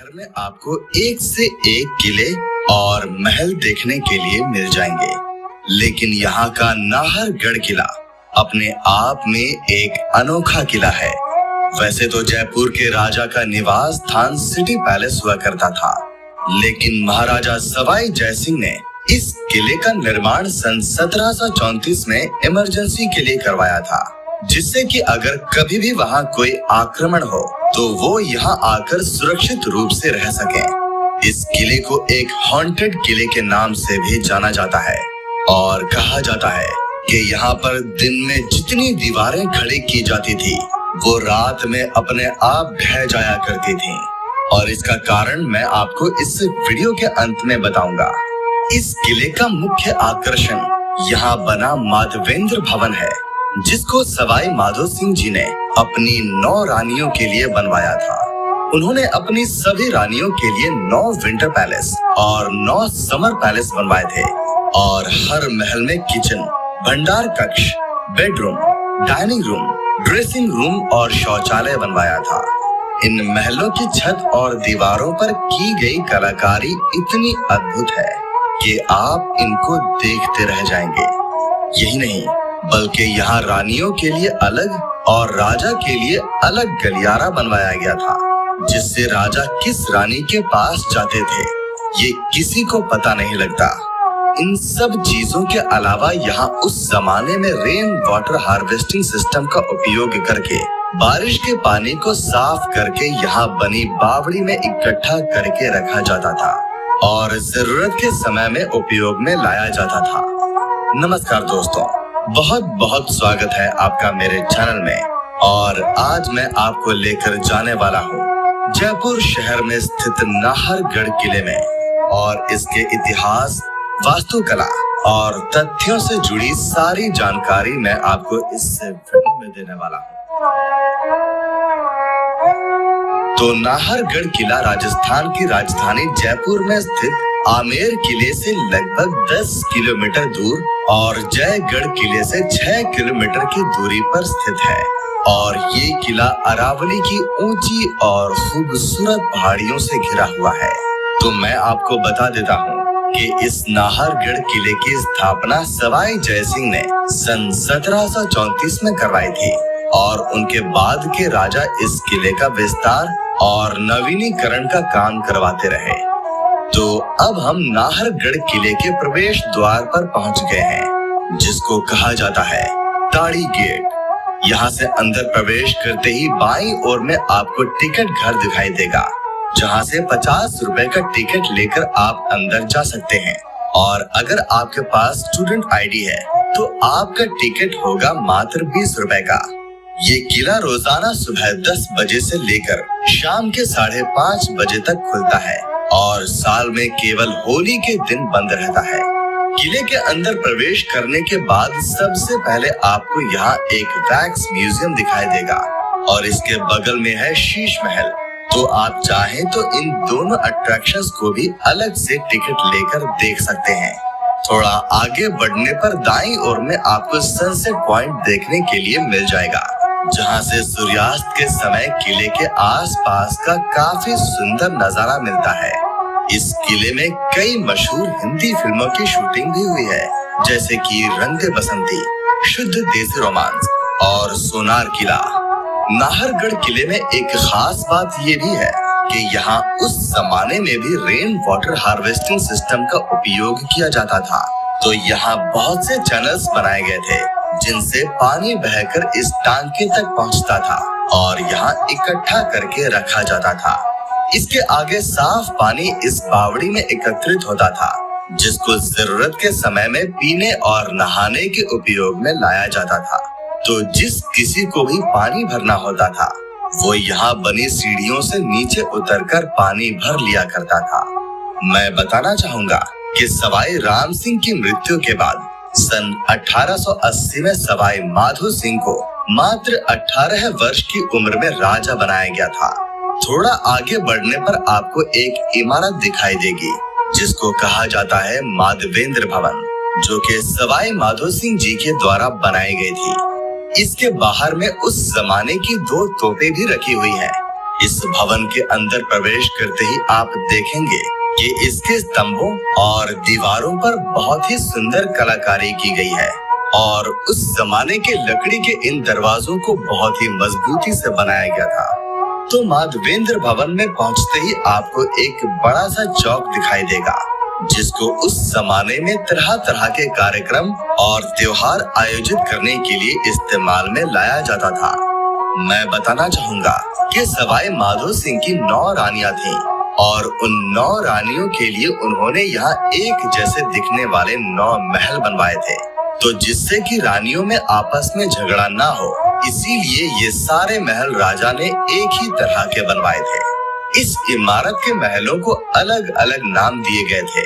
शहर में आपको एक से एक किले और महल देखने के लिए मिल जाएंगे, लेकिन यहाँ का नाहरगढ़ किला अपने आप में एक अनोखा किला है। वैसे तो जयपुर के राजा का निवास स्थान सिटी पैलेस हुआ करता था, लेकिन महाराजा सवाई जयसिंह ने इस किले का निर्माण सन 1734 में इमरजेंसी के लिए करवाया था, जिससे कि अगर कभी भी वहाँ कोई आक्रमण हो तो वो यहाँ आकर सुरक्षित रूप से रह सकें। इस किले को एक हॉन्टेड किले के नाम से भी जाना जाता है और कहा जाता है कि यहाँ पर दिन में जितनी दीवारें खड़ी की जाती थी वो रात में अपने आप ढह जाया करती थी, और इसका कारण मैं आपको इस वीडियो के अंत में बताऊंगा। इस किले का मुख्य आकर्षण यहाँ बना माधवेंद्र भवन है, जिसको सवाई माधो सिंह जी ने अपनी 9 रानियों के लिए बनवाया था। उन्होंने अपनी सभी रानियों के लिए 9 विंटर पैलेस और 9 समर पैलेस बनवाए थे, और हर महल में किचन, भंडार कक्ष, bedroom, dining room, dressing room और शौचालय बनवाया था। इन महलों की छत और दीवारों पर की गई कलाकारी इतनी अद्भुत है कि आप इनको देखते रह जाएंगे। यही नहीं, बल्कि यहाँ रानियों के लिए अलग और राजा के लिए अलग गलियारा बनवाया गया था, जिससे राजा किस रानी के पास जाते थे ये किसी को पता नहीं लगता। इन सब चीजों के अलावा यहाँ उस जमाने में रेन वाटर हार्वेस्टिंग सिस्टम का उपयोग करके बारिश के पानी को साफ करके यहाँ बनी बावड़ी में इकट्ठा करके रखा जाता था और जरूरत के समय में उपयोग में लाया जाता था। नमस्कार दोस्तों, बहुत बहुत स्वागत है आपका मेरे चैनल में, और आज मैं आपको लेकर जाने वाला हूँ जयपुर शहर में स्थित नाहरगढ़ किले में, और इसके इतिहास, वास्तुकला और तथ्यों से जुड़ी सारी जानकारी मैं आपको इस वीडियो में देने वाला हूँ। तो नाहरगढ़ किला राजस्थान की राजधानी जयपुर में स्थित आमेर किले से लगभग 10 किलोमीटर दूर और जयगढ़ किले से 6 किलोमीटर की दूरी पर स्थित है, और ये किला अरावली की ऊंची और खूबसूरत पहाड़ियों से घिरा हुआ है। तो मैं आपको बता देता हूँ कि इस नाहरगढ़ किले की स्थापना सवाई जयसिंह ने सन 1734 में करवाई थी, और उनके बाद के राजा इस किले का विस्तार और नवीनीकरण का काम करवाते रहे। तो अब हम नाहरगढ़ किले के प्रवेश द्वार पर पहुंच गए हैं, जिसको कहा जाता है ताड़ी गेट। यहाँ से अंदर प्रवेश करते ही बाईं ओर में आपको टिकट घर दिखाई देगा, जहाँ से 50 रुपए का टिकट लेकर आप अंदर जा सकते हैं, और अगर आपके पास स्टूडेंट आईडी है तो आपका टिकट होगा मात्र 20 रुपए का। ये किला रोजाना सुबह 10 बजे से लेकर शाम के 5:30 बजे तक खुलता है, और साल में केवल होली के दिन बंद रहता है। किले के अंदर प्रवेश करने के बाद सबसे पहले आपको यहाँ एक वैक्स म्यूजियम दिखाई देगा, और इसके बगल में है शीश महल। तो आप चाहें तो इन दोनों अट्रैक्शंस को भी अलग से टिकट लेकर देख सकते हैं। थोड़ा आगे बढ़ने पर दाईं ओर में आपको सनसेट पॉइंट देखने के लिए मिल जाएगा, जहां से सूर्यास्त के समय किले के आसपास का काफी सुंदर नजारा मिलता है। इस किले में कई मशहूर हिंदी फिल्मों की शूटिंग भी हुई है, जैसे कि रंग दे बसंती, शुद्ध देसी रोमांस और सोनार किला। नाहरगढ़ किले में एक खास बात ये भी है कि यहाँ उस जमाने में भी रेन वाटर हार्वेस्टिंग सिस्टम का उपयोग किया जाता था। तो यहाँ बहुत से चैनल्स बनाए गए थे, जिनसे पानी बहकर इस टांके तक पहुँचता था और यहाँ इकट्ठा करके रखा जाता था। इसके आगे साफ पानी इस बावड़ी में एकत्रित होता था, जिसको जरूरत के समय में पीने और नहाने के उपयोग में लाया जाता था। तो जिस किसी को भी पानी भरना होता था वो यहाँ बनी सीढ़ियों से नीचे उतरकर पानी भर लिया करता था। मैं बताना चाहूँगा कि सवाई राम सिंह की मृत्यु के बाद सन 1880 में सवाई माधो सिंह को मात्र 18 वर्ष की उम्र में राजा बनाया गया था। थोड़ा आगे बढ़ने पर आपको एक इमारत दिखाई देगी, जिसको कहा जाता है माधवेंद्र भवन, जो कि सवाई माधो सिंह जी के द्वारा बनाई गई थी। इसके बाहर में उस जमाने की 2 तोपें भी रखी हुई हैं। इस भवन के अंदर प्रवेश करते ही आप देखेंगे कि इसके स्तंभों और दीवारों पर बहुत ही सुंदर कलाकारी की गई है और उस जमाने के लकड़ी के इन दरवाजों को बहुत ही मजबूती से बनाया गया था। तो माधवेंद्र भवन में पहुंचते ही आपको एक बड़ा सा चौक दिखाई देगा, जिसको उस जमाने में तरह तरह के कार्यक्रम और त्योहार आयोजित करने के लिए इस्तेमाल में लाया जाता था। मैं बताना चाहूंगा कि सवाई माधो सिंह की 9 रानियां थीं और उन 9 रानियों के लिए उन्होंने यहाँ एक जैसे दिखने वाले 9 महल बनवाए थे, तो जिससे कि रानियों में आपस में झगड़ा ना हो, इसीलिए ये सारे महल राजा ने एक ही तरह के बनवाए थे। इस इमारत के महलों को अलग अलग नाम दिए गए थे,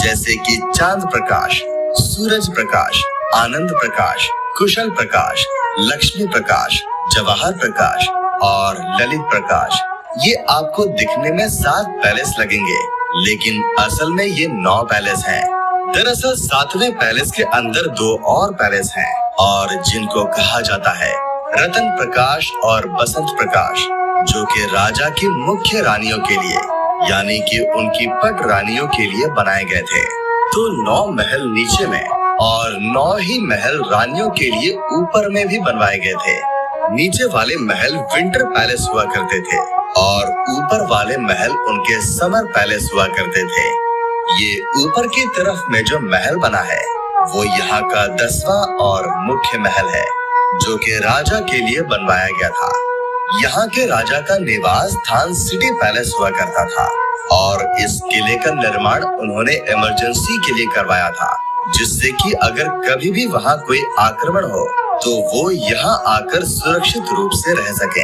जैसे कि चांद प्रकाश, सूरज प्रकाश, आनंद प्रकाश, कुशल प्रकाश, लक्ष्मी प्रकाश, जवाहर प्रकाश और ललित प्रकाश। ये आपको दिखने में 7 पैलेस लगेंगे, लेकिन असल में ये 9 पैलेस हैं। दरअसल 7वें पैलेस के अंदर 2 और पैलेस हैं और जिनको कहा जाता है रतन प्रकाश और बसंत प्रकाश, जो कि राजा की मुख्य रानियों के लिए यानी कि उनकी पट रानियों के लिए बनाए गए थे। तो 9 महल नीचे में और 9 ही महल रानियों के लिए ऊपर में भी बनवाए गए थे। नीचे वाले महल विंटर पैलेस हुआ करते थे और ऊपर वाले महल उनके समर पैलेस हुआ करते थे। ये ऊपर की तरफ में जो महल बना है वो यहाँ का 10वां और मुख्य महल है, जो कि राजा के लिए बनवाया गया था। यहाँ के राजा का निवास स्थान सिटी पैलेस हुआ करता था और इस किले का निर्माण उन्होंने इमरजेंसी के लिए करवाया था, जिससे कि अगर कभी भी वहाँ कोई आक्रमण हो तो वो यहाँ आकर सुरक्षित रूप से रह सके।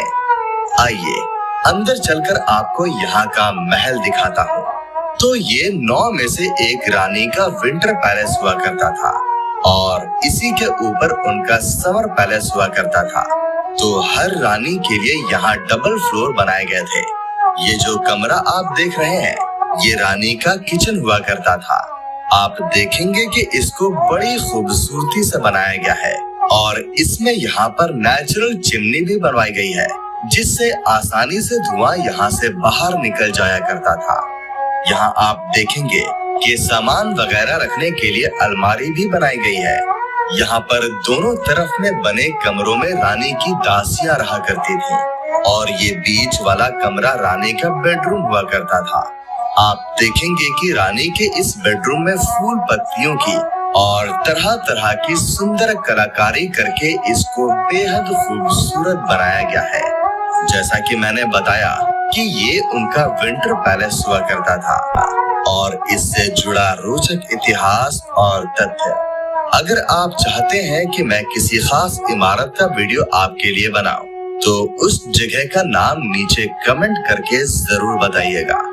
आइए अंदर चलकर आपको यहाँ का महल दिखाता हूँ। तो ये 9 में से एक रानी का विंटर पैलेस हुआ करता था और इसी के ऊपर उनका समर पैलेस हुआ करता था। तो हर रानी के लिए यहाँ डबल फ्लोर बनाए गए थे। ये जो कमरा आप देख रहे हैं, ये रानी का किचन हुआ करता था। आप देखेंगे कि इसको बड़ी खूबसूरती से बनाया गया है और इसमें यहाँ पर नेचुरल चिमनी भी बनवाई गई है, जिससे आसानी से धुआं यहाँ से बाहर निकल जाया करता था। यहाँ आप देखेंगे कि सामान वगैरह रखने के लिए अलमारी भी बनाई गई है। यहाँ पर दोनों तरफ में बने कमरों में रानी की दासियां रहा करती थी और ये बीच वाला कमरा रानी का बेडरूम हुआ करता था। आप देखेंगे कि रानी के इस बेडरूम में फूल पत्तियों की और तरह तरह की सुंदर कलाकारी करके इसको बेहद खूबसूरत बनाया गया है। जैसा कि मैंने बताया कि ये उनका विंटर पैलेस हुआ करता था और इससे जुड़ा रोचक इतिहास और तथ्य। अगर आप चाहते हैं कि मैं किसी खास इमारत का वीडियो आपके लिए बनाऊं, तो उस जगह का नाम नीचे कमेंट करके जरूर बताइएगा।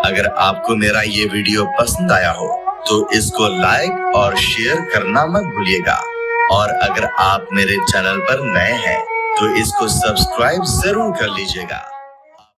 अगर आपको मेरा ये वीडियो पसंद आया हो तो इसको लाइक और शेयर करना मत भूलिएगा और अगर आप मेरे चैनल पर नए हैं तो इसको सब्सक्राइब जरूर कर लीजिएगा।